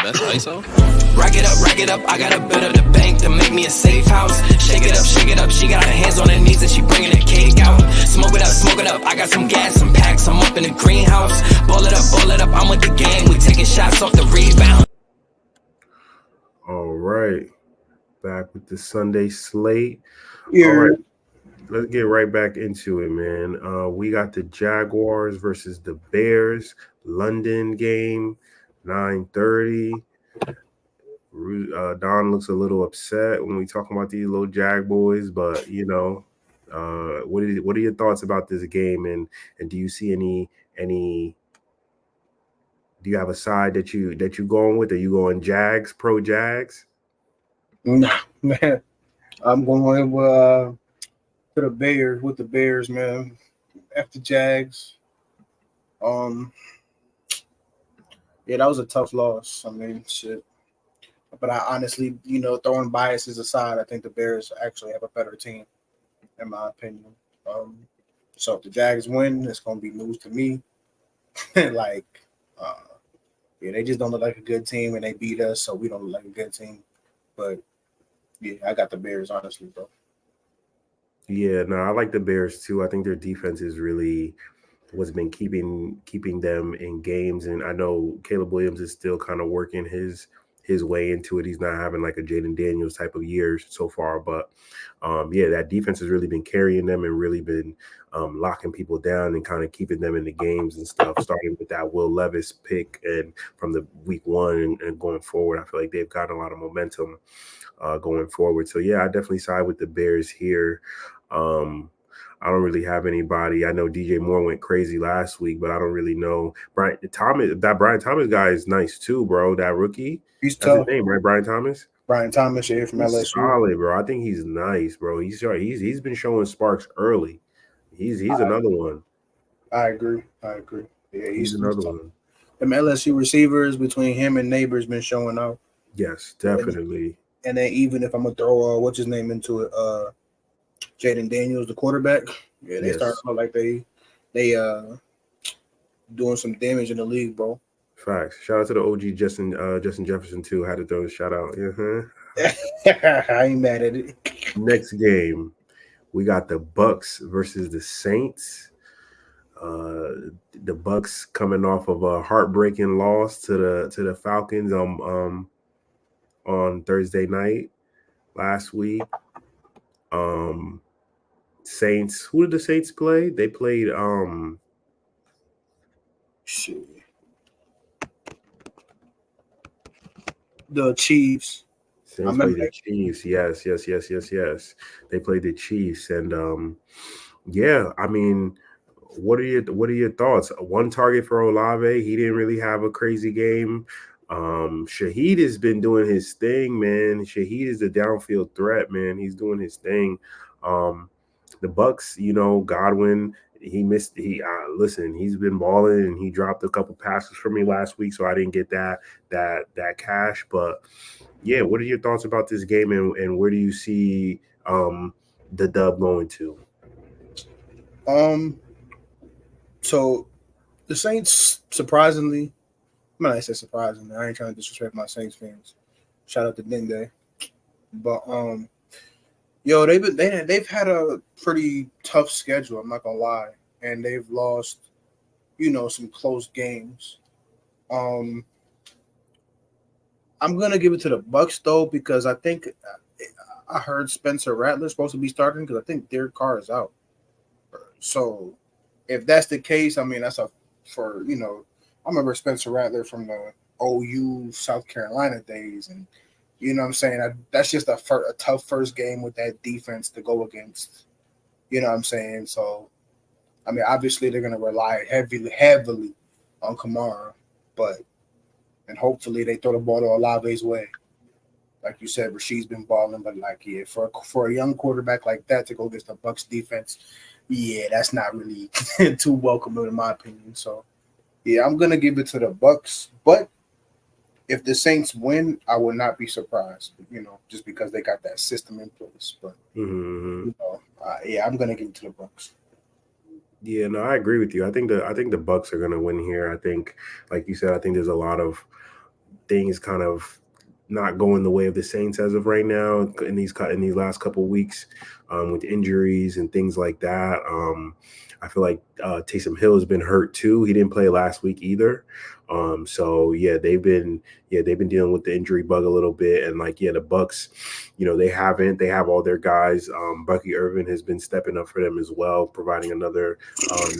That's ISO? Rack it up, I got a bit of the bank to make me a safe house. Shake it up, she got her hands on her knees and she bringing the cake out. Smoke it up, I got some gas, some packs, I'm up in the greenhouse. Ball it up, I'm with the gang, we taking shots off the rebound. All right, back with the Sunday slate. Yeah. All right, let's get right back into it, man. We got the Jaguars versus the Bears, London game, 9:30. Don looks a little upset when we talk about these little Jag boys, but you know, what are your thoughts about this game, and do you see any? Do you have a side that you going with? Are you going Jags, pro Jags? Nah, man. I'm going with the Bears, man. After Jags. Yeah, that was a tough loss. I mean, shit. But I honestly, throwing biases aside, I think the Bears actually have a better team, in my opinion. So if the Jags win, it's gonna be news to me. Yeah, they just don't look like a good team, and they beat us, so we don't look like a good team. But yeah, I got the Bears, honestly, bro. Yeah, no, I like the Bears too. I think their defense is really what's been keeping them in games, and I know Caleb Williams is still kind of working his way into it. He's not having like a Jaden Daniels type of year so far, but yeah, that defense has really been carrying them and really been locking people down and kind of keeping them in the games and stuff, starting with that Will Levis pick and from the week one and going forward. I feel like they've got a lot of momentum going forward. So yeah, I definitely side with the Bears here. I don't really have anybody. I know DJ Moore went crazy last week, but I don't really know. Brian Thomas guy is nice too, bro. That rookie. He's That's tough. his name, right? Brian Thomas. Brian Thomas here from LSU. Solid, bro. I think he's nice, bro. He's been showing sparks early. He's another one. I agree. Yeah, he's another one. Them LSU receivers between him and Neighbors been showing out. Yes, definitely. And then even if I'm gonna throw what's his name into it, Jaden Daniels, the quarterback. Yeah, they start to look like they doing some damage in the league, bro. Facts. Shout out to the OG Justin Jefferson too. Had to throw a shout out. I ain't mad at it. Next game, we got the Bucks versus the Saints. The Bucks coming off of a heartbreaking loss to the Falcons on Thursday night last week. Saints. Who did the Saints play? They played the Chiefs. Saints played the Chiefs. Yes. They played the Chiefs, and yeah. I mean, what are your thoughts? One target for Olave. He didn't really have a crazy game. Shaheed has been doing his thing, man. Shaheed is a downfield threat, man. He's doing his thing. The Bucks, Godwin, he's been balling, and he dropped a couple passes for me last week, so I didn't get that cash. But yeah, what are your thoughts about this game, and where do you see the dub going to? So the Saints, surprisingly, I say surprisingly, I ain't trying to disrespect my Saints fans. Shout out to Dende. But they've had a pretty tough schedule, I'm not gonna lie. And they've lost, some close games. I'm gonna give it to the Bucks though, because I think I heard Spencer Rattler's supposed to be starting because I think Derek Carr is out. So if that's the case, I mean I remember Spencer Rattler from the OU South Carolina days, and you know what I'm saying? That's just a tough first game with that defense to go against. You know what I'm saying? So, I mean, obviously they're going to rely heavily on Kamara, and hopefully they throw the ball to Olave's way. Like you said, Rashid's been balling, but for a young quarterback like that to go against the Bucks defense, yeah, that's not really too welcome in my opinion. So, yeah, I'm going to give it to the Bucks, but if the Saints win, I would not be surprised, just because they got that system in place. But, yeah, I'm going to give it to the Bucks. Yeah, no, I agree with you. I think the Bucks are going to win here. I think, like you said, I think there's a lot of things kind of not going the way of the Saints as of right now in these last couple of weeks, with injuries and things like that. I feel like Taysom Hill has been hurt too. He didn't play last week either. So they've been dealing with the injury bug a little bit, and the Bucks, they have all their guys. Bucky Irvin has been stepping up for them as well, providing another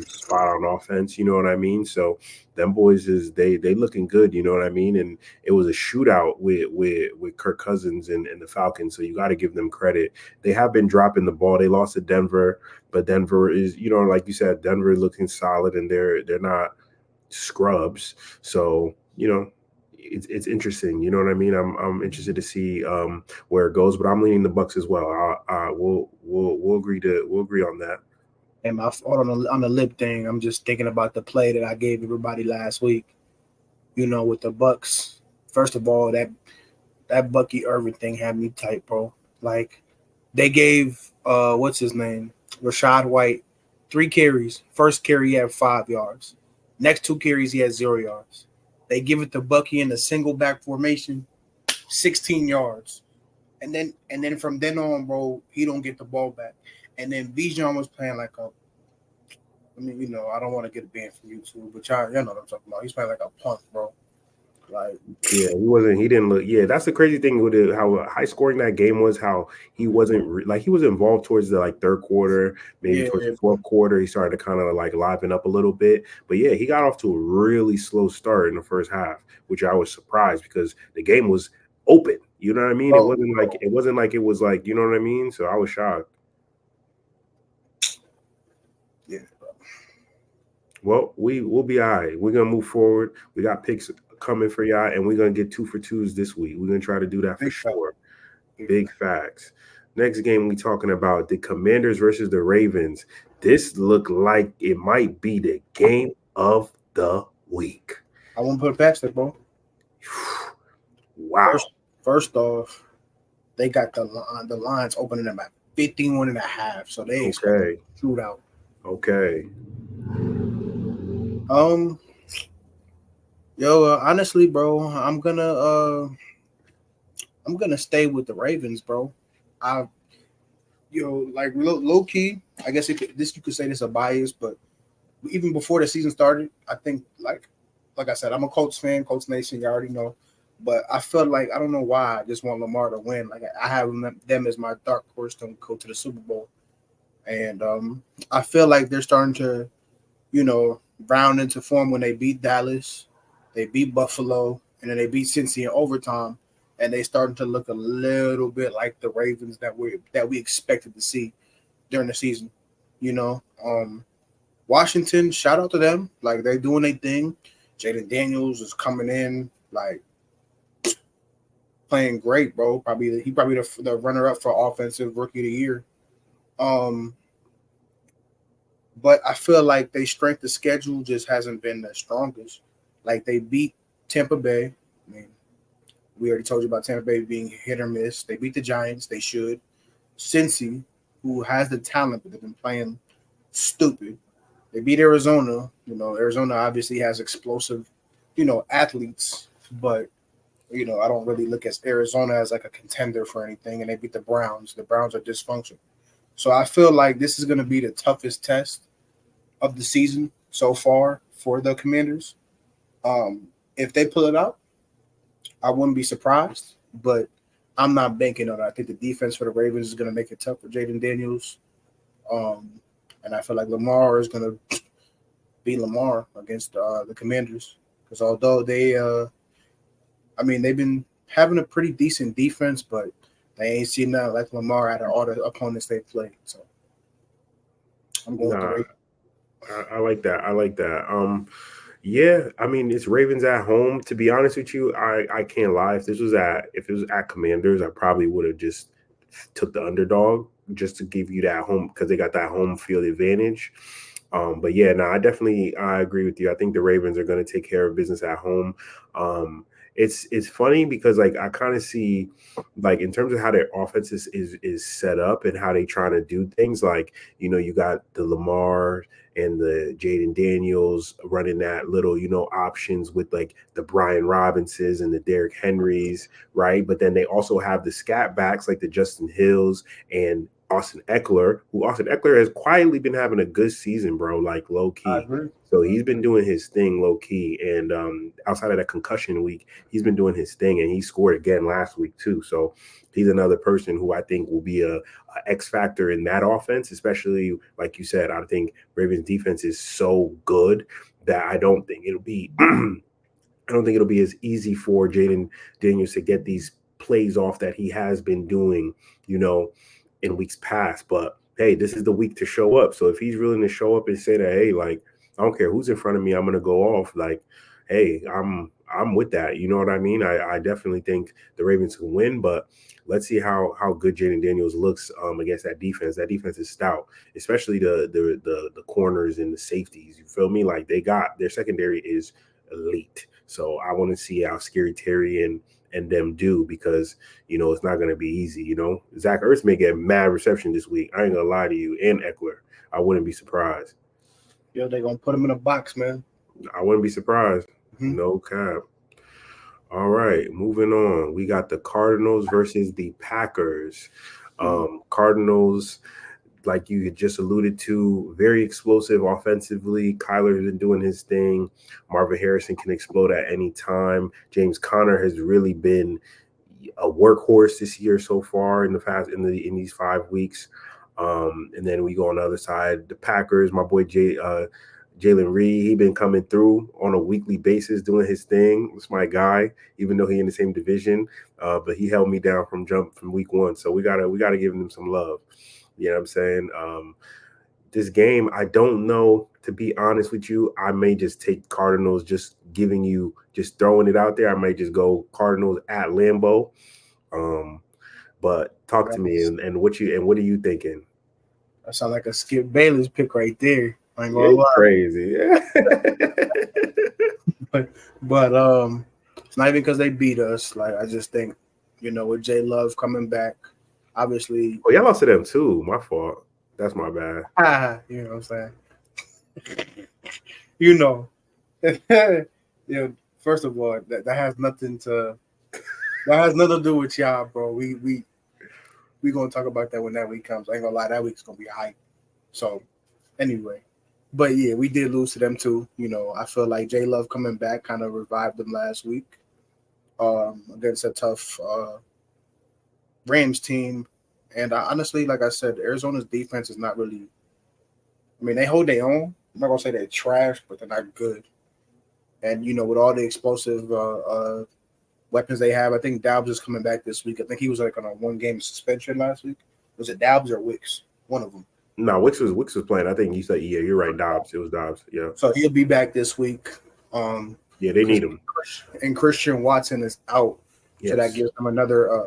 spot on offense. You know what I mean? So them boys they looking good. You know what I mean? And it was a shootout with Kirk Cousins and the Falcons. So you got to give them credit. They have been dropping the ball. They lost to Denver, but Denver is, like you said, Denver looking solid, and they're not scrubs. So it's interesting. You know what I mean? I'm interested to see where it goes, but I'm leaning the Bucks as well. We'll agree on that. And my fault on the lip thing. I'm just thinking about the play that I gave everybody last week. With the Bucks. First of all, that Bucky Irvin thing had me tight, bro. Like, they gave what's his name, Rashad White, 3 carries. First carry he had 5 yards. Next 2 carries he had 0 yards. They give it to Bucky in a single back formation, 16 yards. And then from then on, bro, he don't get the ball back. And then Bijan was playing like a, I mean, I don't want to get a ban from YouTube, but y'all know what I'm talking about. He's playing like a punk, bro. Like, yeah, he didn't look. Yeah, that's the crazy thing with it, how high scoring that game was. How he wasn't he was involved towards the third quarter, maybe towards the fourth quarter. He started to kind of liven up a little bit. But yeah, he got off to a really slow start in the first half, which I was surprised because the game was open. You know what I mean? It wasn't like it was you know what I mean? So I was shocked. Yeah. Well, we'll be all right. We're gonna move forward. We got picks coming for y'all, and we're gonna get 2 for 2s this week. We're gonna try to do that for sure. Big facts. Next game we talking about the Commanders versus the Ravens. This looked like it might be the game of the week. I won't put it past it, bro. Wow. First off, they got the lines opening them at 51.5, so they expect a shootout. Okay. Honestly, bro, I'm gonna stay with the Ravens, bro. Low key, I guess you could say this a bias, but even before the season started, I think like I said, I'm a Colts fan, Colts Nation, you already know. But I felt like, I don't know why, I just want Lamar to win. Like, I have them as my dark horse to go to the Super Bowl. And I feel like they're starting to, round into form when they beat Dallas, they beat Buffalo, and then they beat Cincy in overtime. And they starting to look a little bit like the Ravens that we expected to see during the season. Washington, shout out to them. Like, they're doing their thing. Jaden Daniels is coming in, like, playing great, bro. Probably the runner-up for Offensive Rookie of the Year. But I feel like their strength of schedule just hasn't been the strongest. Like, they beat Tampa Bay. I mean, we already told you about Tampa Bay being hit or miss. They beat the Giants. They should. Cincy, who has the talent, but they've been playing stupid. They beat Arizona. Arizona obviously has explosive, athletes, but I don't really look at Arizona as like a contender for anything. And they beat the Browns. The Browns are dysfunctional. So I feel like this is going to be the toughest test of the season so far for the Commanders. If they pull it out, I wouldn't be surprised, but I'm not banking on it. I think the defense for the Ravens is going to make it tough for Jaden Daniels. And I feel like Lamar is going to beat Lamar against the Commanders. Because although they've been having a pretty decent defense, but they ain't seen nothing like Lamar out of all the opponents they played. So I'm going with the Ravens. I like that. Yeah, it's Ravens at home. To be honest with you, I can't lie. If it was at Commanders, I probably would have just took the underdog just to give you that home, because they got that home field advantage. But yeah, I agree with you. I think the Ravens are going to take care of business at home. it's funny because like I kind of see like in terms of how their offense is set up and how they trying to do things, like you got the Lamar and the Jaden Daniels running that little options with like the Brian Robinsons and the Derrick Henrys, right? But then they also have the scat backs like the Justin Hills and Austin Eckler, who Austin Eckler has quietly been having a good season, bro, like low I key. agree. So he's been doing his thing low key, and outside of that concussion week, he's been doing his thing, and he scored again last week too. So he's another person who I think will be a X factor in that offense, especially like you said. I think Ravens defense is so good that I don't think it'll be I don't think it'll be as easy for Jaden Daniels to get these plays off that he has been doing, in weeks past. But hey, this is the week to show up. So if he's willing to show up and say that, hey, like I don't care who's in front of me, I'm gonna go off. Like, hey, I'm with that. You know what I mean? I definitely think the Ravens can win, but let's see how good Jaden Daniels looks against that defense. That defense is stout, especially the corners and the safeties. You feel me? Like they got their secondary is elite. So I want to see how Scary Terry and them do, because it's not going to be easy. Zach Ertz may get mad reception this week. I ain't gonna lie to you, and Eckler. I wouldn't be surprised. Yo, they gonna put him in a box, man. I wouldn't be surprised. Mm-hmm. No cap. All right, moving on. We got the Cardinals versus the Packers. Cardinals, like you had just alluded to, very explosive offensively. Kyler's been doing his thing. Marvin Harrison can explode at any time. James Conner has really been a workhorse this year so far in these 5 weeks. And then we go on the other side, the Packers. My boy Jalen Reed, he been coming through on a weekly basis, doing his thing. It's my guy, even though he in the same division. But he held me down from week 1. So we gotta give him some love. You know what I'm saying? This game, I don't know, to be honest with you. I may just take Cardinals, just throwing it out there. I might just go Cardinals at Lambeau. But talk to me and what are you thinking? That sounds like a Skip Bayless pick right there. I ain't gonna It's lie. crazy. Yeah. but it's not even because they beat us. Like I just think, with J Love coming back, obviously. Oh, y'all lost to them too. My fault. That's my bad. You know what I'm saying? First of all, that has nothing to do with y'all, bro. We gonna talk about that when that week comes. I ain't gonna lie, that week's gonna be hype. So anyway, but yeah, we did lose to them too. I feel like J Love coming back kind of revived them last week against a tough Rams team. And honestly, like I said, Arizona's defense is not really. I mean, they hold their own. I'm not gonna say they're trash, but they're not good. And with all the explosive weapons they have, I think Dobbs is coming back this week. I think he was like on a 1-game suspension last week. Was it Dobbs or Wicks? One of them. No, Wicks was playing. I think you said, yeah, you're right. Dobbs. It was Dobbs. Yeah. So he'll be back this week. Yeah, they need him. And Christian Watson is out. Yes. So that gives them another,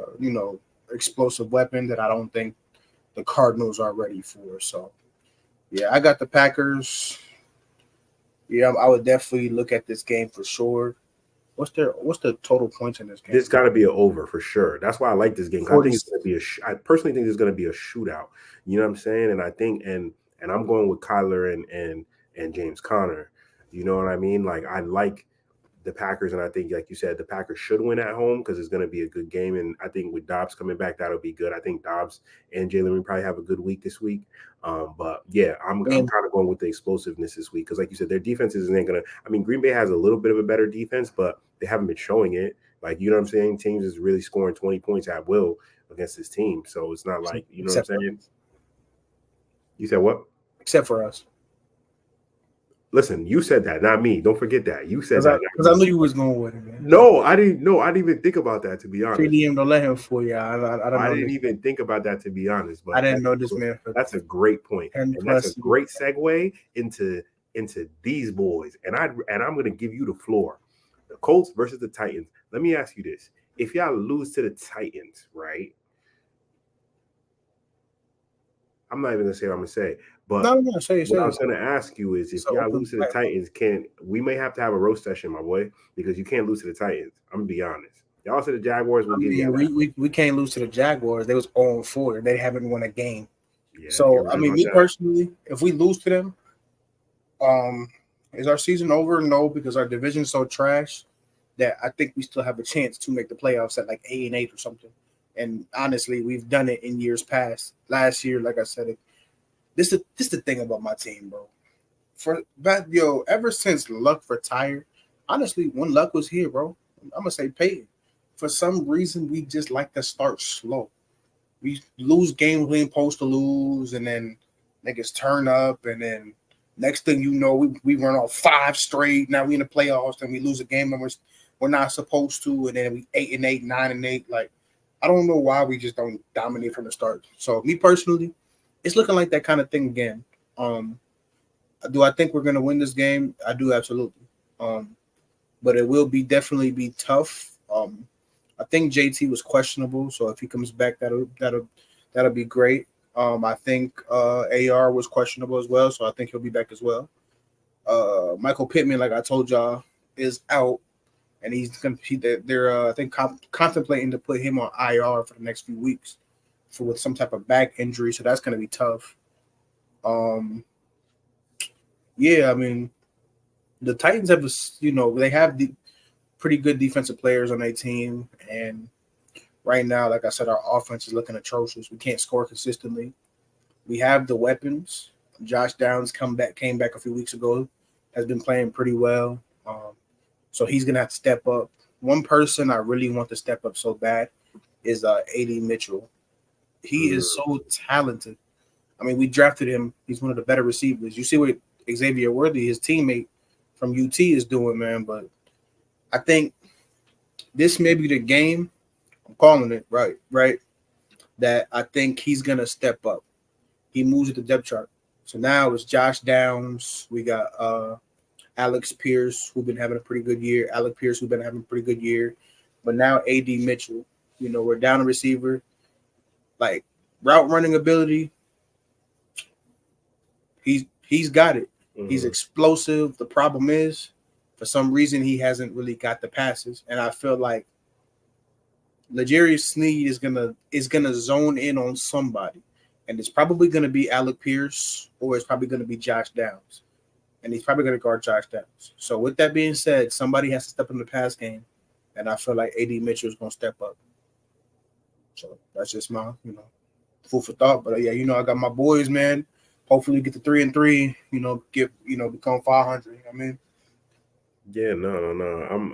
explosive weapon that I don't think the Cardinals are ready for. So, yeah, I got the Packers. Yeah, I would definitely look at this game for sure. What's the total points in this game? This got to be an over for sure. That's why I like this game. I think it's going to be I personally think it's going to be a shootout. You know what I'm saying? And I think and I'm going with Kyler and James Conner. You know what I mean? Like I like the Packers, and I think, like you said, the Packers should win at home because it's going to be a good game. And I think with Dobbs coming back, that'll be good. I think Dobbs and Jalen Reed probably have a good week this week. But yeah, I'm kind of going with the explosiveness this week because, like you said, their defenses ain't gonna. I mean, Green Bay has a little bit of a better defense, but they haven't been showing it. Like, you know what I'm saying? Teams is really scoring 20 points at will against this team, so it's not like, you know what I'm saying. You said what? Except for us. Listen, you said that, not me. Don't forget that. You said that. Because I knew you was going with it, man. No, I didn't even think about that, to be honest. TDM don't let him fool you. I didn't even think about that, to be honest. But I didn't know this man. That's a great point. And that's a great segue into these boys. And I'm going to give you the floor. The Colts versus the Titans. Let me ask you this. If y'all lose to the Titans, right? I'm not even going to say what I'm going to say. But No, say what I say was going to ask you is, it's if an y'all open lose to the platform. Titans, can we may have to have a roast session, my boy, because you can't lose to the Titans. I'm gonna be honest. Y'all to the Jaguars, we'll I give y'all mean, that. we can't lose to the Jaguars. They was 0-4. They haven't won a game. Yeah, you're So I right mean, about me that. personally, if we lose to them, um, is our season over? No, because our division's so trash that I think we still have a chance to make the playoffs at like 8-8 or something. And honestly, we've done it in years past. Last year, like I said, this the thing about my team, bro. For that, yo, ever since Luck retired, honestly, when Luck was here, bro, I'm gonna say Peyton. For some reason, we just like to start slow. We lose games we ain't supposed to lose, and then niggas turn up, and then next thing you know, we run off 5 straight. Now we in the playoffs, and we lose a game and we're not supposed to, and then we 8-8, 9-8. Like, I don't know why we just don't dominate from the start. So me personally, it's looking like that kind of thing again. Um, do I think we're gonna win this game? I do absolutely. Um, but it will be definitely be tough. I think JT was questionable, so if he comes back, that'll be great. I think AR was questionable as well, so I think he'll be back as well. Michael Pittman, like I told y'all, is out, and he's gonna they're I think contemplating to put him on IR for the next few weeks for with some type of back injury, so that's gonna be tough. Um, yeah, I mean the Titans have they have the pretty good defensive players on their team, and right now, like I said, our offense is looking atrocious. We can't score consistently. We have the weapons. Josh Downs came back a few weeks ago, has been playing pretty well. So he's gonna have to step up. One person I really want to step up so bad is AD Mitchell. He is Mm. so talented. I mean, we drafted him. He's one of the better receivers. You see what Xavier Worthy, his teammate from UT, is doing, man. But I think this may be the game. I'm calling it right. That I think he's gonna step up. He moves at the depth chart. So now it's Josh Downs. We got Alex Pierce, who's been having a pretty good year. Alec Pierce, who's been having a pretty good year. But now AD Mitchell. We're down a receiver. Like route running ability, he's got it. He's Mm. explosive. The problem is, for some reason, he hasn't really got the passes. And I feel like L'Jarius Sneed is gonna zone in on somebody, and it's probably gonna be Alec Pierce or it's probably gonna be Josh Downs, and he's probably gonna guard Josh Downs. So with that being said, somebody has to step in the pass game, and I feel like AD Mitchell is gonna step up. So that's just my food for thought. But yeah, I got my boys, man. Hopefully get to 3-3. Become 500. I mean, Yeah, no.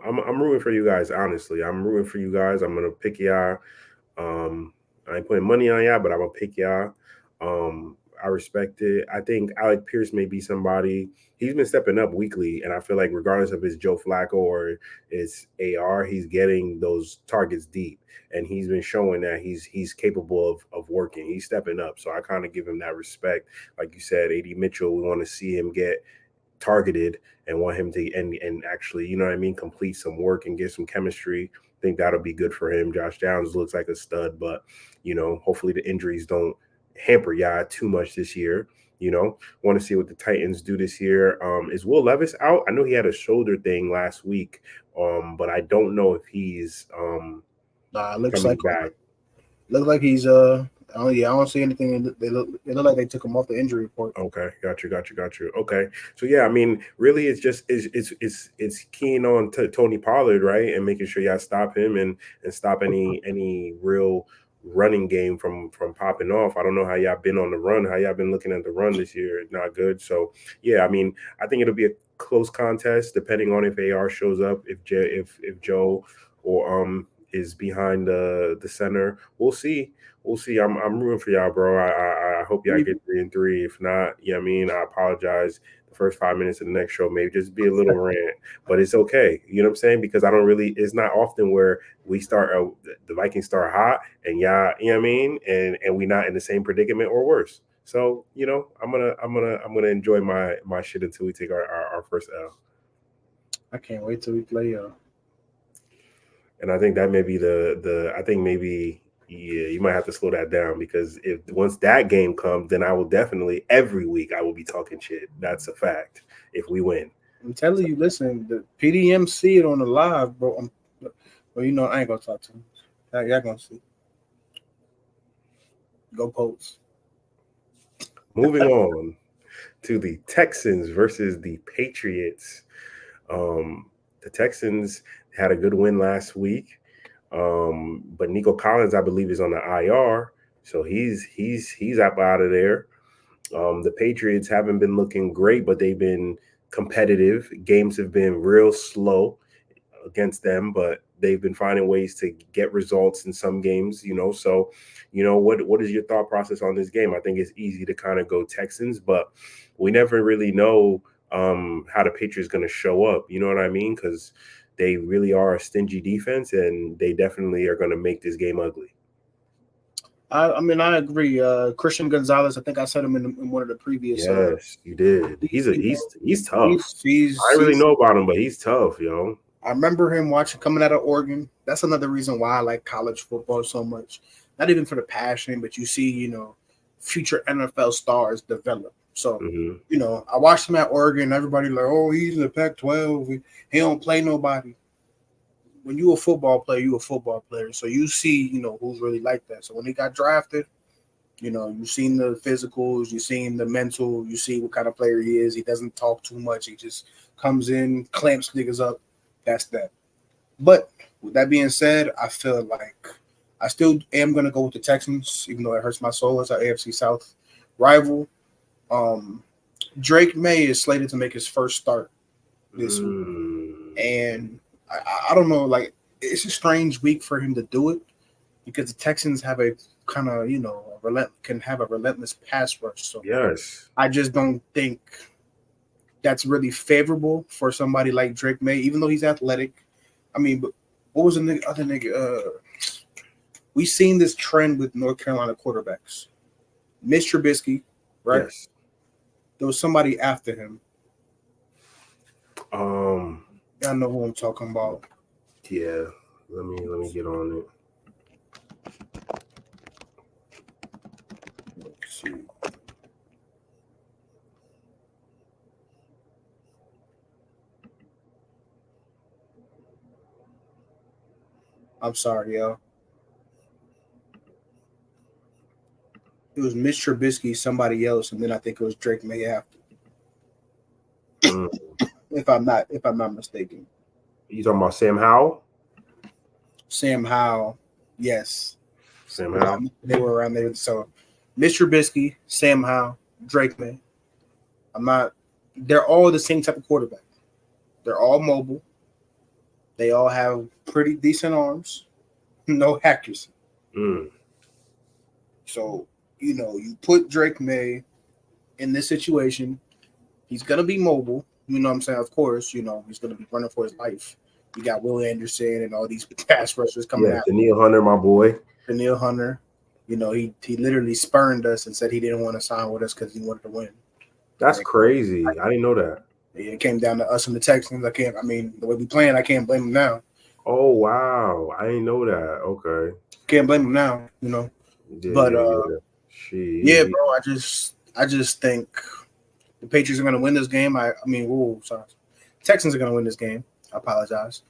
I'm rooting for you guys. Honestly, I'm rooting for you guys. I'm gonna pick y'all. I ain't putting money on y'all, but I'm gonna pick y'all. I respect it. I think Alec Pierce may be somebody. He's been stepping up weekly, and I feel like regardless of his Joe Flacco or his AR, he's getting those targets deep, and he's been showing that he's capable of working. He's stepping up, so I kind of give him that respect. Like you said, AD Mitchell, we want to see him get targeted and want him to and actually, you know what I mean, complete some work and get some chemistry. I think that'll be good for him. Josh Downs looks like a stud, but hopefully the injuries don't hamper y'all too much this year. Want to see what the Titans do this year. Is Will Levis out? I know he had a shoulder thing last week, but I don't know if he's nah, it looks coming like back. he's Oh yeah, I don't see anything. They look like they took him off the injury report. Okay, got you. Okay, so yeah, I mean, really, it's just it's keying on Tony Pollard, right, and making sure y'all stop him and stop any real running game from popping off. I don't know how y'all been on the run, how y'all been looking at the run this year. Not good. So yeah, I mean, I think it'll be a close contest depending on if AR shows up, if Joe or is behind the center. We'll see. We'll see. I'm rooting for y'all, bro. I hope y'all get 3-3. If not, I mean, I apologize. The first 5 minutes of the next show maybe just be a little rant, but it's okay. You know what I'm saying? Because I don't really. It's not often where we start. The Vikings start hot, and y'all, you know what I mean, and we not in the same predicament or worse. So I'm gonna enjoy my shit until we take our first L. I can't wait till we play. And I think that may be the I think maybe Yeah, you might have to slow that down because if once that game comes, then I will definitely every week I will be talking shit. That's a fact. If we win, I'm telling so, you, listen, the PDM see it on the live, bro. Well, I ain't gonna talk to him. Y'all gonna see. Go Post. moving on to the Texans versus the Patriots. The Texans had a good win last week, but Nico Collins, I believe, is on the IR, so he's up out of there. The Patriots haven't been looking great, but they've been competitive. Games have been real slow against them, but they've been finding ways to get results in some games, So, what is your thought process on this game? I think it's easy to kind of go Texans, but we never really know how the Patriots going to show up. You know what I mean? Because they really are a stingy defense, and they definitely are going to make this game ugly. I mean, I agree. Christian Gonzalez, I think I said him in one of the previous. Yes, you did. He's tough. I He's really know about him, but he's tough, yo. I remember him watching coming out of Oregon. That's another reason why I like college football so much. Not even for the passion, but you see, future NFL stars develop. So, I watched him at Oregon. Everybody like, oh, he's in the Pac-12. He don't play nobody. When you a football player, you a football player. So you see, who's really like that. So when he got drafted, you've seen the physicals, you've seen the mental, you see what kind of player he is. He doesn't talk too much. He just comes in, clamps niggas up. That's that. But with that being said, I feel like I still am going to go with the Texans, even though it hurts my soul as our AFC South rival. Drake May is slated to make his first start this week. And I don't know, like, it's a strange week for him to do it because the Texans have a kind of, can have a relentless pass rush. So yes, I just don't think that's really favorable for somebody like Drake May, even though he's athletic. I mean, but what was the other nigga? We've seen this trend with North Carolina quarterbacks. Mitch Trubisky, right? Yes. There was somebody after him. I know who I'm talking about. Yeah, let me get on it. Let's see. I'm sorry, yo. It was Mitch Trubisky, somebody else, and then I think it was Drake May after. If I'm not mistaken. You talking about Sam Howell? Sam Howell, yes. Sam Howell. They were around there. So Mitch Trubisky, Sam Howell, Drake May. They're all the same type of quarterback. They're all mobile. They all have pretty decent arms. No accuracy. So, you put Drake May in this situation. He's going to be mobile. You know what I'm saying? Of course, he's going to be running for his life. You got Will Anderson and all these pass rushers coming out. Daniil Hunter, my boy. Daniil Hunter. He literally spurned us and said he didn't want to sign with us because he wanted to win. That's crazy. I didn't know that. It came down to us and the Texans. The way we playing, I can't blame him now. Oh, wow. I didn't know that. Okay. Can't blame him now, Yeah, but yeah, bro, I just think the Patriots are going to win this game. Sorry. Texans are going to win this game. I apologize.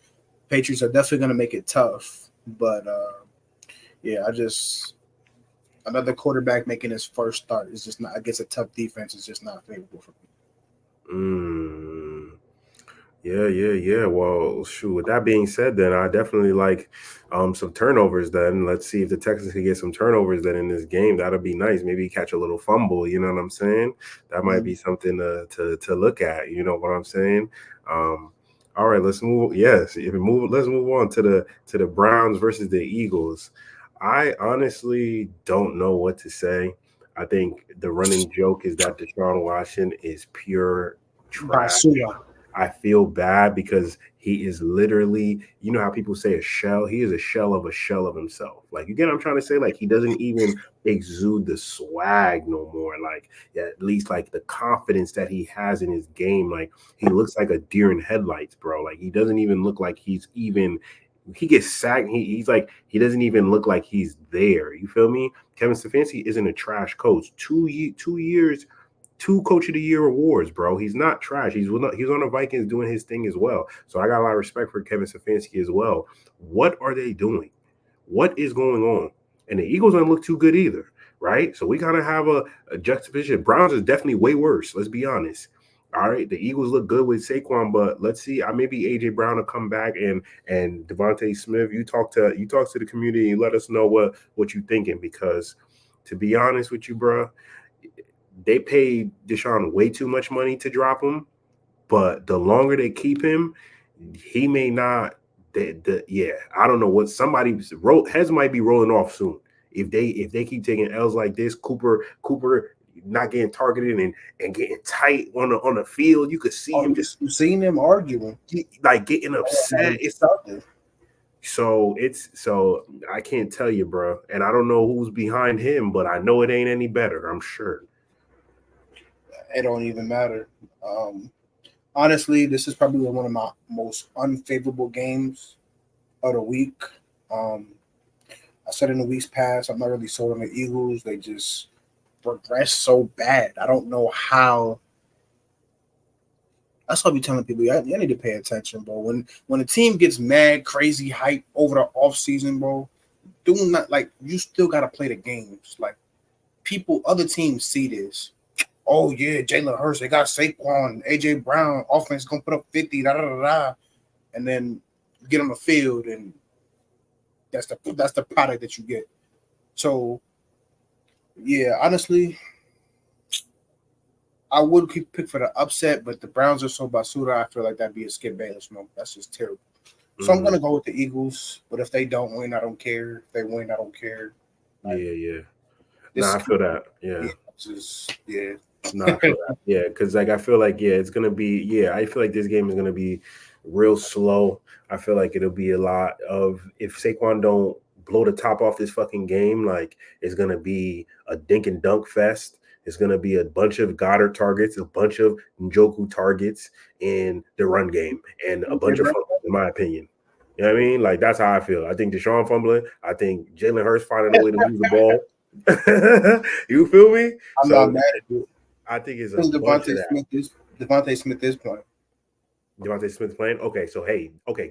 Patriots are definitely going to make it tough, but another quarterback making his first start is just not against a tough defense. Is just not favorable for me. Yeah. Well, shoot. With that being said, then I definitely like some turnovers. Then let's see if the Texans can get some turnovers. Then in this game, that'll be nice. Maybe catch a little fumble. You know what I'm saying? That might be something to look at. You know what I'm saying? All right, let's move. Yes, let's move on to the Browns versus the Eagles. I honestly don't know what to say. I think the running joke is that Deshaun Watson is pure trash. I feel bad because he is literally, you know how people say a shell? He is a shell of himself. Like, you get what I'm trying to say? Like, he doesn't even exude the swag no more. Like, at least, like, the confidence that he has in his game. Like, he looks like a deer in headlights, bro. Like, he doesn't even look like he's even he gets sacked. He's like he doesn't even look like he's there. You feel me? Kevin Stefanski isn't a trash coach. 2 years, 2 Coach of the Year awards, bro. He's not trash. He's on the Vikings doing his thing as well. So I got a lot of respect for Kevin Stefanski as well. What are they doing? What is going on? And the Eagles don't look too good either, right? So we kind of have a juxtaposition. Browns is definitely way worse. Let's be honest. All right, the Eagles look good with Saquon, but let's see. Maybe AJ Brown will come back and Devontae Smith. You talk to the community and let us know what you thinking, because to be honest with you, bro, they paid Deshaun way too much money to drop him. But the longer they keep him, he may not. Yeah, I don't know what heads might be rolling off soon if they keep taking L's like this. Cooper not getting targeted and getting tight on the field. You could see him just seeing them arguing, like getting upset. So I can't tell you, bro, and I don't know who's behind him, but I know it ain't any better. I'm sure it don't even matter. Honestly, this is probably one of my most unfavorable games of the week. I said in the weeks past, I'm not really sold on the Eagles. They just progress so bad. I don't know how. That's what I be telling people. You need to pay attention, bro. When a team gets mad, crazy hype over the offseason, bro, doing that, like, you still got to play the games. Like, other teams see this. Oh, yeah, Jalen Hurts, they got Saquon, AJ Brown, offense going to put up 50, and then get on the field, and that's the product that you get. So, yeah, honestly, I would pick for the upset, but the Browns are so basuda, I feel like that'd be a Skip Bayless moment. That's just terrible. So I'm going to go with the Eagles, but if they don't win, I don't care. If they win, I don't care. Like, yeah. I feel that. Yeah. Yeah. I feel that. Yeah, because I feel like it's gonna be I feel like this game is gonna be real slow. I feel like it'll be a lot of, if Saquon don't blow the top off this fucking game, like it's gonna be a dink and dunk fest. It's gonna be a bunch of Goddard targets, a bunch of Njoku targets in the run game, and a bunch of fumbles, in my opinion. You know what I mean? Like that's how I feel. I think Deshaun fumbling. I think Jalen Hurts finding a way to lose the ball. You feel me? I'm not mad at it. I think it's Devontae Smith is playing. Devontae Smith playing. Okay, so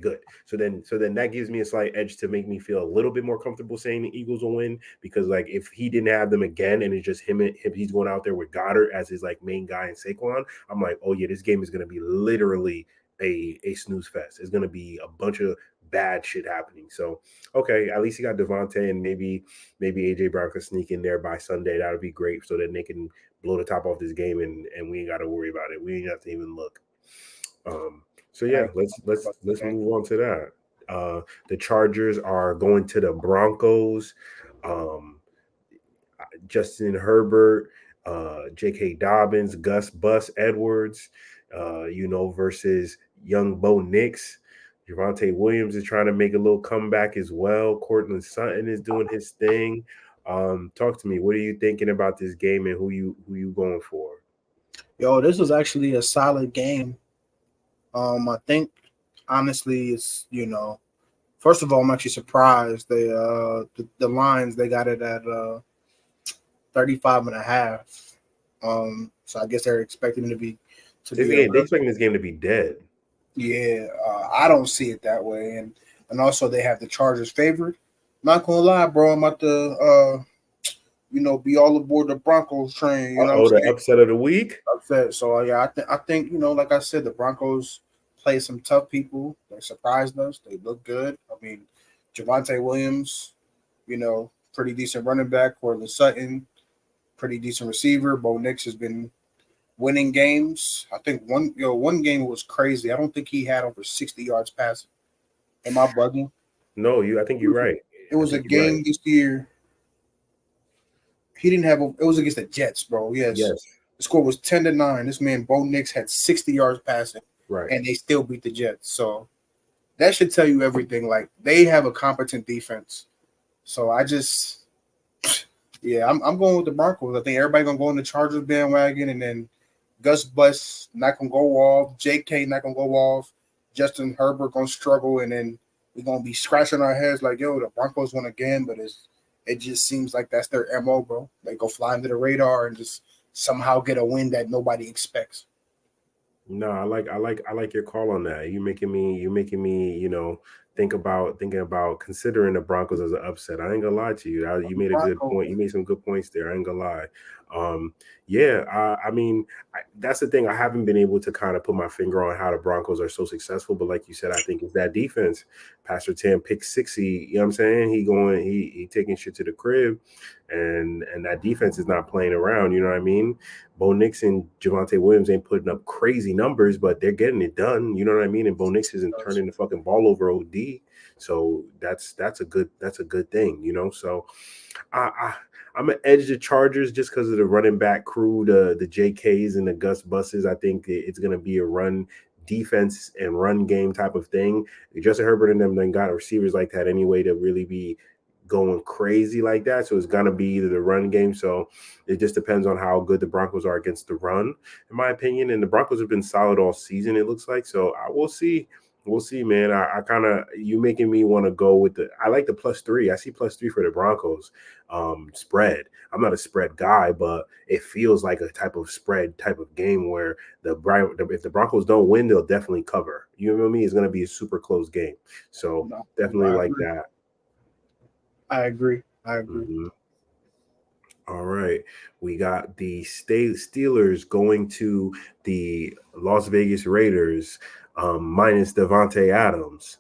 good. So then that gives me a slight edge to make me feel a little bit more comfortable saying the Eagles will win, because like if he didn't have them again and it's just him, he's going out there with Goddard as his like main guy and Saquon, I'm like, oh yeah, this game is gonna be literally a snooze fest. It's gonna be a bunch of bad shit happening. So okay, at least you got Devontae, and maybe AJ Brown could sneak in there by Sunday. That would be great, so that they can blow the top off this game, and we ain't got to worry about it. We ain't have to even look. So yeah, let's move on to that. The Chargers are going to the Broncos. Justin Herbert, J.K. Dobbins, Gus Bus Edwards, versus young Bo Nix. Javonte Williams is trying to make a little comeback as well. Cortland Sutton is doing his thing. Talk to me. What are you thinking about this game, and who you going for? Yo, this was actually a solid game. I think honestly, it's first of all, I'm actually surprised the lines, they got it at 35.5. So I guess they're expecting it they're expecting this game to be dead. Yeah, I don't see it that way, and also they have the Chargers favored. Not gonna lie, bro, I'm about to be all aboard the Broncos train. The upset of the week. Upset. So yeah, I think like I said, the Broncos play some tough people. They surprised us. They look good. I mean, Javonte Williams, pretty decent running back. Cortland Sutton, pretty decent receiver. Bo Nix has been winning games. I think one game was crazy. I don't think he had over 60 yards passing. Am I bugging? No, I think you're right. It was a game this year. He didn't have it was against the Jets, bro. Yes. The score was 10-9. This man, Bo Nix, had 60 yards passing. Right. And they still beat the Jets. So that should tell you everything. Like, they have a competent defense. So I'm going with the Broncos. I think everybody gonna go on the Chargers bandwagon, and then Gus Bus not gonna go off, JK not gonna go off, Justin Herbert gonna struggle, and then we're gonna be scratching our heads like, yo, the Broncos won again, but it just seems like that's their MO, bro. They go fly under the radar and just somehow get a win that nobody expects. No, I like your call on that. You're making me, thinking about considering the Broncos as an upset. I ain't gonna lie to you. You made a good Broncos. point. You made some good points there. I ain't gonna lie. Yeah, I mean, that's the thing. I haven't been able to kind of put my finger on how the Broncos are so successful, but like you said, I think it's that defense. Pastor Tam pick 60. You know what I'm saying? He taking shit to the crib, and that defense is not playing around. You know what I mean? Bo Nix and Javonte Williams ain't putting up crazy numbers, but they're getting it done. You know what I mean? And Bo Nix isn't turning the fucking ball over OD. So that's a good thing. So I'm gonna edge the Chargers just because of the running back crew, the JKs and the Gus Buses. I think it's gonna be a run defense and run game type of thing. Justin Herbert and them then got receivers like that anyway to really be going crazy like that. So it's gonna be either the run game. So it just depends on how good the Broncos are against the run, in my opinion. And the Broncos have been solid all season, it looks like. So we'll see. We'll see, man. I kind of you making me want to go with I like the +3. I see +3 for the Broncos spread. I'm not a spread guy, but it feels like a type of spread type of game where if the Broncos don't win, they'll definitely cover. You know what I mean? It's going to be a super close game. So definitely like that. I agree. Mm-hmm. All right. We got the Steelers going to the Las Vegas Raiders minus Devontae Adams.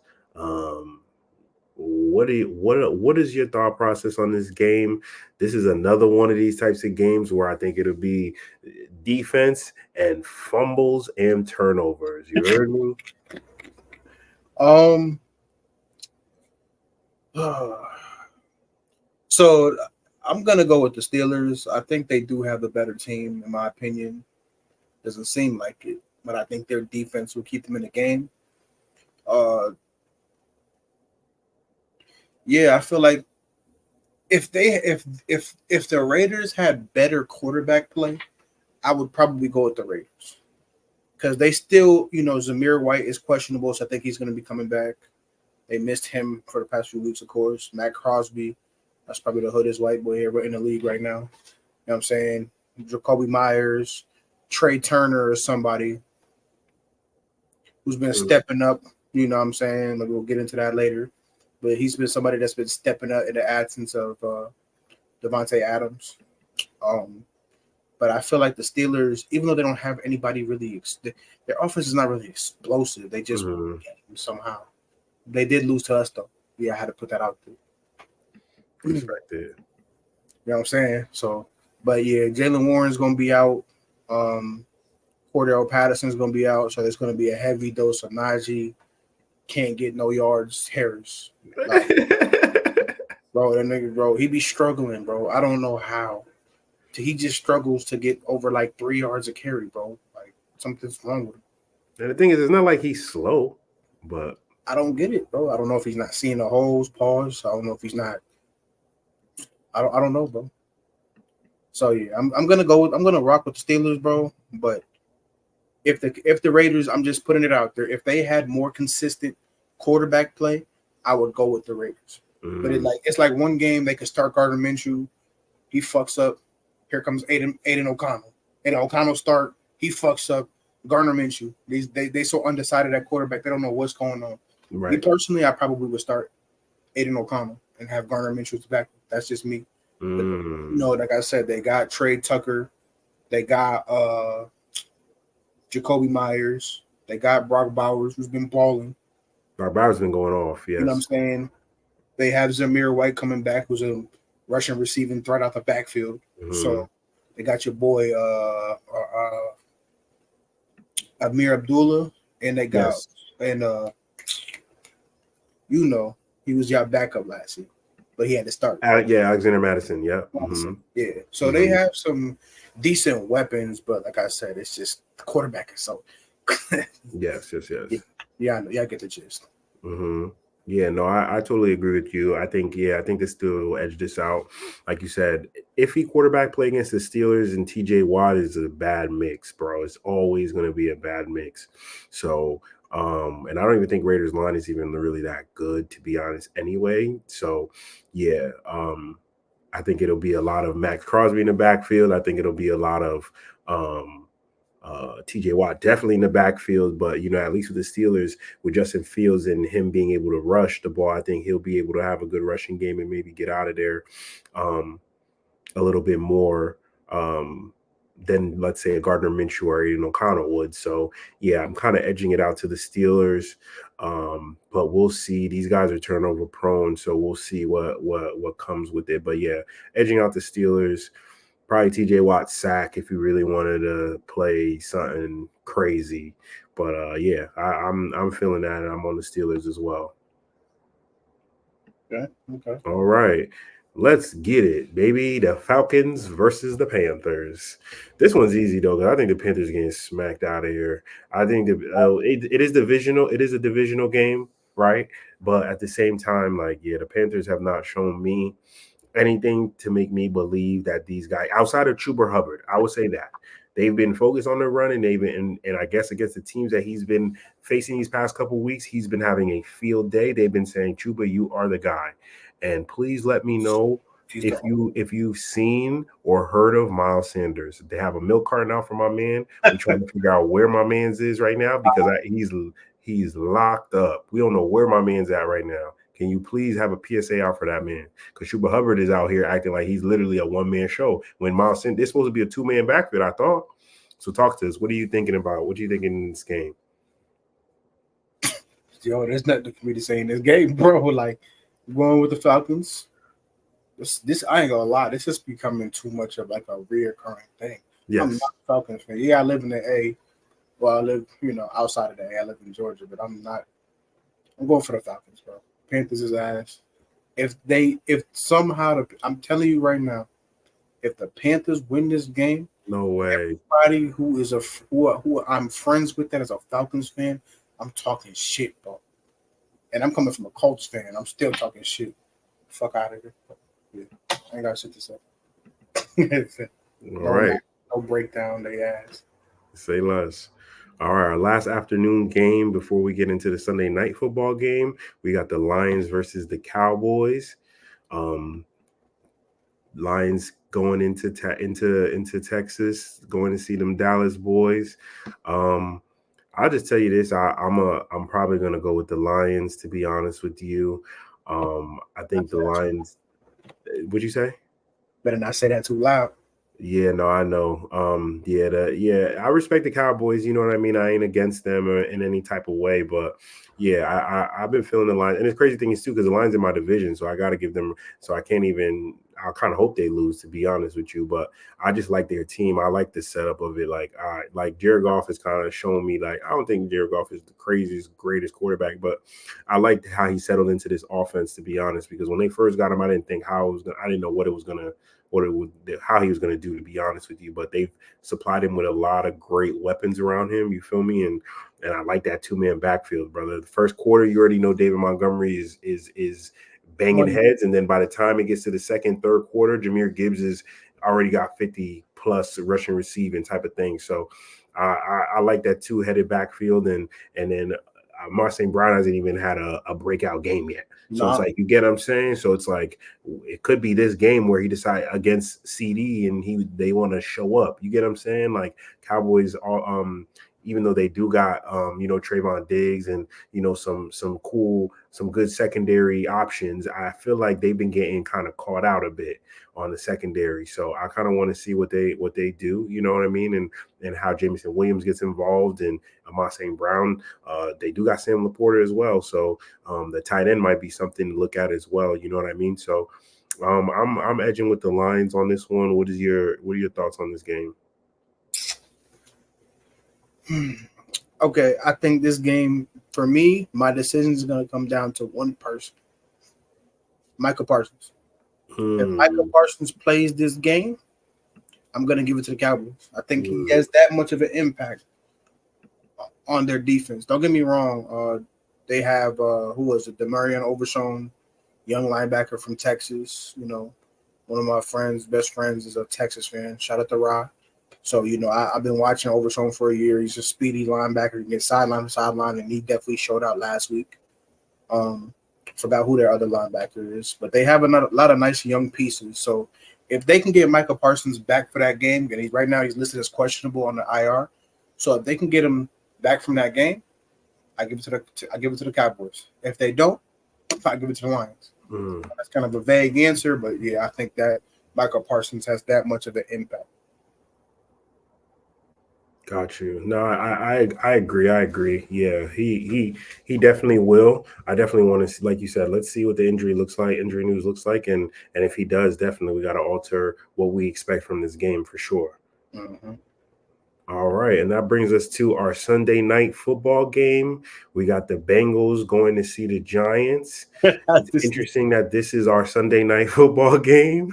What is your thought process on this game? This is another one of these types of games where I think it'll be defense and fumbles and turnovers. You heard me? So I'm gonna go with the Steelers. I think they do have the better team, in my opinion. Doesn't seem like it, but I think their defense will keep them in the game. Yeah, I feel like if the Raiders had better quarterback play, I would probably go with the Raiders because they still, Zamir White is questionable, so I think he's going to be coming back. They missed him for the past few weeks, of course. Matt Crosby, that's probably the hoodest white boy here in the league right now. You know what I'm saying? Jacoby Myers, Trey Turner, or somebody who's been stepping up. You know what I'm saying? Like, we'll get into that later. But he's been somebody that's been stepping up in the absence of Devontae Adams. But I feel like the Steelers, even though they don't have anybody really, their offense is not really explosive. They just win games somehow. They did lose to us, though. Yeah, I had to put that out there. Respected. You know what I'm saying? So, but yeah, Jalen Warren's going to be out. Cordell Patterson's going to be out. So there's going to be a heavy dose of Najee. Can't get no yards, Harris. Like, bro, that nigga, bro, he be struggling, bro. I don't know how. He just struggles to get over like 3 yards a carry, bro. Like, something's wrong with him. And the thing is, it's not like he's slow, but I don't get it, bro. I don't know if he's not seeing the holes, pause. I don't know if he's not. I don't know, bro. So yeah, I'm gonna rock with the Steelers, bro. But if the Raiders, I'm just putting it out there, if they had more consistent quarterback play, I would go with the Raiders. But it's like one game they could start Gardner Minshew, he fucks up. Here comes Aiden O'Connell. And O'Connell start, he fucks up. Gardner Minshew. They so undecided at quarterback, they don't know what's going on. Right. Me personally, I probably would start Aiden O'Connell and have Gardner Minshew's back. That's just me. But, like I said, they got Trey Tucker, they got Jacoby Myers, they got Brock Bowers, who's been balling. Brock Bowers been going off, yes. You know what I'm saying? They have Zamir White coming back, who's a Russian receiving threat out the backfield. So they got your boy Amir Abdullah, and they got he was your backup last year, but he had to start. Alexander Madison. Yeah. Yeah. So they have some decent weapons, but like I said, it's just the quarterback is so. Yes. Yeah, I know. Yeah, I get the gist. Yeah, no, I totally agree with you. I think the Steelers will edge this out. Like you said, iffy quarterback play against the Steelers and TJ Watt is a bad mix, bro. It's always going to be a bad mix. So And I don't even think Raiders line is even really that good, to be honest, anyway. So, yeah, I think it'll be a lot of Max Crosby in the backfield. I think it'll be a lot of TJ Watt definitely in the backfield. But, at least with the Steelers, with Justin Fields and him being able to rush the ball, I think he'll be able to have a good rushing game and maybe get out of there a little bit more than, let's say, a Gardner Minshew or Aiden O'Connell would. So, yeah, I'm kind of edging it out to the Steelers. But we'll see. These guys are turnover prone, so we'll see what comes with it. But, yeah, edging out the Steelers. Probably TJ Watt sack if you really wanted to play something crazy. But, yeah, I'm feeling that, and I'm on the Steelers as well. Okay. All right. Let's get it, baby. The Falcons versus the Panthers. This one's easy though, because I think the Panthers getting smacked out of here. I think it is divisional. It is a divisional game, right? But at the same time, like, yeah, the Panthers have not shown me anything to make me believe that these guys, outside of Chuba Hubbard, I would say that they've been focused on the run, and they've been, and I guess against the teams that he's been facing these past couple of weeks, he's been having a field day. They've been saying, Chuba, you are the guy. And please let me know if you've seen or heard of Miles Sanders. They have a milk carton out for my man. We're trying to figure out where my man's is right now because he's locked up. We don't know where my man's at right now. Can you please have a PSA out for that man? Because Chuba Hubbard is out here acting like he's literally a one-man show. When Miles Sanders, this supposed to be a two-man backfield, I thought. So talk to us. What are you thinking about? What are you thinking in this game? Yo, there's nothing for me to say in this game, bro. Like, going with the Falcons. This I ain't gonna lie. This is becoming too much of like a reoccurring thing. Yes. I'm not a Falcons fan. Yeah, I live in the A. Well, I live, outside of the A. I live in Georgia, but I'm going for the Falcons, bro. Panthers is ass. If somehow I'm telling you right now, if the Panthers win this game, no way. Everybody who is who I'm friends with that is a Falcons fan, I'm talking shit, bro. And I'm coming from a Colts fan. I'm still talking shit. Fuck out of here. Yeah, I ain't got shit to say. All right. No breakdown, they ass. Say less. All right, our last afternoon game before we get into the Sunday night football game, we got the Lions versus the Cowboys. Lions going into Texas, going to see them Dallas boys. I'll just tell you this: I'm probably gonna go with the Lions. To be honest with you, I think the Lions. What'd you say? Better not say that too loud. Yeah, no, I know. I respect the Cowboys. You know what I mean? I ain't against them or in any type of way, but yeah, I've been feeling the Lions. And the crazy thing is too, because the Lions in my division, so I got to give them. So I can't even. I kind of hope they lose, to be honest with you. But I just like their team. I like the setup of it. Like Jared Goff has kind of shown me. Like, I don't think Jared Goff is the craziest, greatest quarterback, but I liked how he settled into this offense. To be honest, because when they first got him, I didn't think I didn't know what it was gonna. How he was going to do, to be honest with you, but they've supplied him with a lot of great weapons around him. You feel me? And I like that two-man backfield, brother. The first quarter, you already know David Montgomery is banging heads, and then by the time it gets to the second, third quarter, Jahmyr Gibbs is already got 50 plus rushing, receiving type of thing. So I like that two-headed backfield, and then Marcin Brown hasn't even had a breakout game yet. So it's like, you get what I'm saying? So it's like, it could be this game where he decides against CD and they want to show up. You get what I'm saying? Like, Cowboys are, even though they do got, Trayvon Diggs and, some good secondary options, I feel like they've been getting kind of caught out a bit on the secondary. So I kind of want to see what they do, you know what I mean? And how Jameson Williams gets involved, and St. Brown. They do got Sam Laporta as well. So the tight end might be something to look at as well. You know what I mean? So I'm edging with the Lions on this one. What are your thoughts on this game? Okay, I think this game, for me, my decision is going to come down to one person, Michael Parsons. If Michael Parsons plays this game, I'm going to give it to the Cowboys. I think he has that much of an impact on their defense. Don't get me wrong. They have, who was it? Demarion Overshown, young linebacker from Texas. One of my best friends is a Texas fan. Shout out to Ra. So, I've been watching Overshown for a year. He's a speedy linebacker. He can get sideline to sideline, and he definitely showed out last week. Forgot who their other linebacker is, but they have a lot of nice young pieces. So if they can get Michael Parsons back for that game, and right now he's listed as questionable on the IR, so if they can get him back from that game, I give it to the Cowboys. If they don't, I give it to the Lions. That's kind of a vague answer, but yeah, I think that Michael Parsons has that much of an impact. Got you. No, I agree. I agree. Yeah, he definitely will. I definitely want to see, like you said, let's see what the injury news looks like, and if he does, definitely we got to alter what we expect from this game for sure. Mm-hmm. All right, and that brings us to our Sunday night football game. We got the Bengals going to see the Giants. It's interesting that this is our Sunday night football game.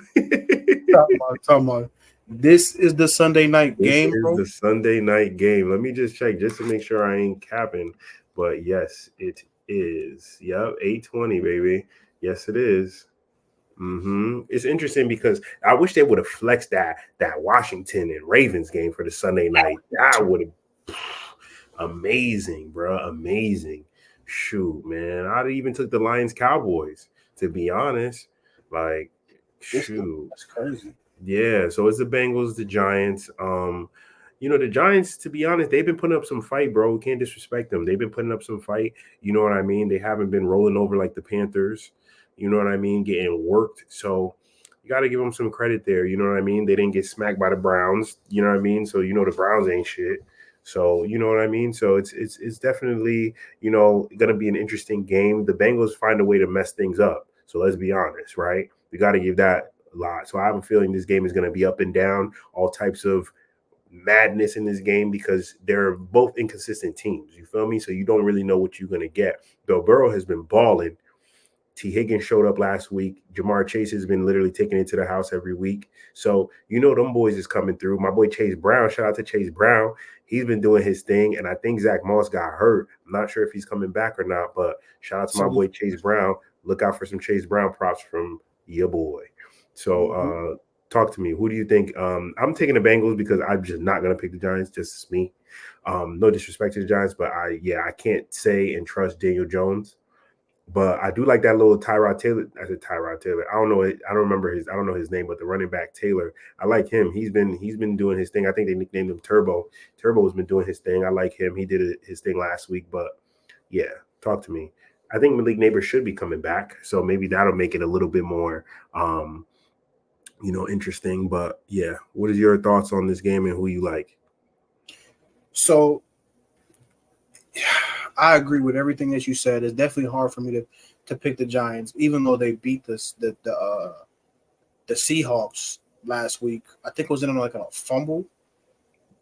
Come on. This is the Sunday night game, bro? This is the Sunday night game. Let me just check just to make sure I ain't capping. But yes, it is. Yep, 8:20, baby. Yes, it is. It's interesting because I wish they would have flexed that Washington and Ravens game for the Sunday night. That would have amazing, bro. Amazing. Shoot, man. I'd even took the Lions Cowboys, to be honest. Like, shoot. That's crazy. Yeah, so it's the Bengals, the Giants. The Giants, to be honest, they've been putting up some fight, bro. We can't disrespect them. They've been putting up some fight. You know what I mean? They haven't been rolling over like the Panthers. You know what I mean? Getting worked. So you got to give them some credit there. You know what I mean? They didn't get smacked by the Browns. You know what I mean? So the Browns ain't shit. So you know what I mean? So it's definitely, gonna be an interesting game. The Bengals find a way to mess things up. So let's be honest, right? We got to give that a lot. So I have a feeling this game is going to be up and down, all types of madness in this game because they're both inconsistent teams. You feel me? So you don't really know what you're going to get. Bill Burrow has been balling. T. Higgins showed up last week. Jamar Chase has been literally taking it to the house every week. So them boys is coming through. My boy Chase Brown, shout out to Chase Brown. He's been doing his thing, and I think Zach Moss got hurt. I'm not sure if he's coming back or not, but shout out to my boy Chase Brown. Look out for some Chase Brown props from your boy. So talk to me. Who do you think? I'm taking the Bengals because I'm just not going to pick the Giants. Just me. No disrespect to the Giants, but I can't say and trust Daniel Jones. But I do like that little Tyrod Taylor. I said Tyrod Taylor. I don't know. I don't know his name, but the running back Taylor. I like him. He's been doing his thing. I think they nicknamed him Turbo. Turbo has been doing his thing. I like him. He did his thing last week. But yeah, talk to me. I think Malik Neighbors should be coming back, so maybe that'll make it a little bit more, interesting. But yeah, what is your thoughts on this game and who you like? So I agree with everything that you said. It's definitely hard for me to pick the Giants, even though they beat the Seahawks last week. I think it was in like a fumble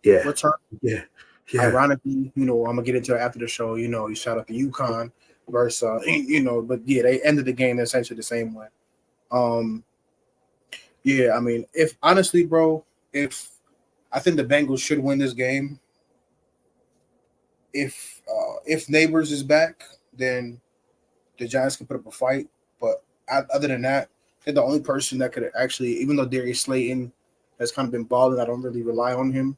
return. Yeah. Ironically, I'm gonna get into it after the show. You shout out to UConn versus but yeah, they ended the game essentially the same way. Yeah, I mean, if honestly, bro, if I think the Bengals should win this game. If Neighbors is back, then the Giants can put up a fight. But other than that, I think the only person that could actually, even though Darius Slayton has kind of been balling, I don't really rely on him.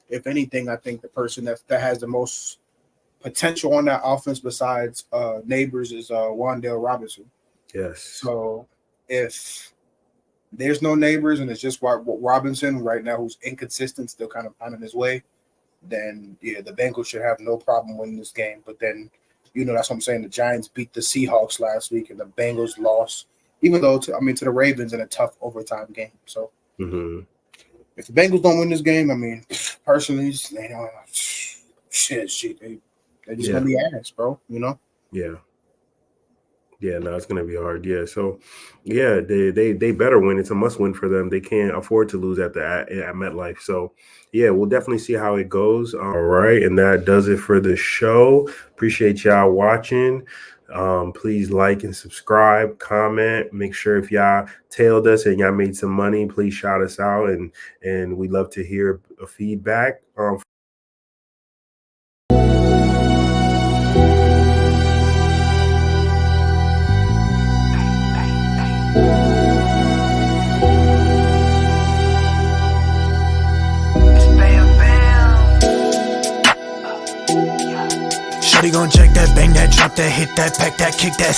If anything, I think the person that has the most potential on that offense besides Neighbors is Wan'Dale Robinson. Yes. So if there's no Neighbors and it's just Robinson right now who's inconsistent, still kind of finding his way, then yeah, the Bengals should have no problem winning this game. But then, that's what I'm saying. The Giants beat the Seahawks last week and the Bengals lost, even though to the Ravens in a tough overtime game. So if the Bengals don't win this game, I mean, personally, they're just gonna be ass, bro. Yeah. Yeah, no, it's gonna be hard. Yeah, so yeah, they better win. It's a must win for them. They can't afford to lose at MetLife. So yeah, we'll definitely see how it goes. All right, and that does it for the show. Appreciate y'all watching. Please like and subscribe, comment. Make sure if y'all tailed us and y'all made some money, please shout us out, and we love to hear feedback. Shorty gon' check that, bang that, drop that, hit that, pack that, kick that.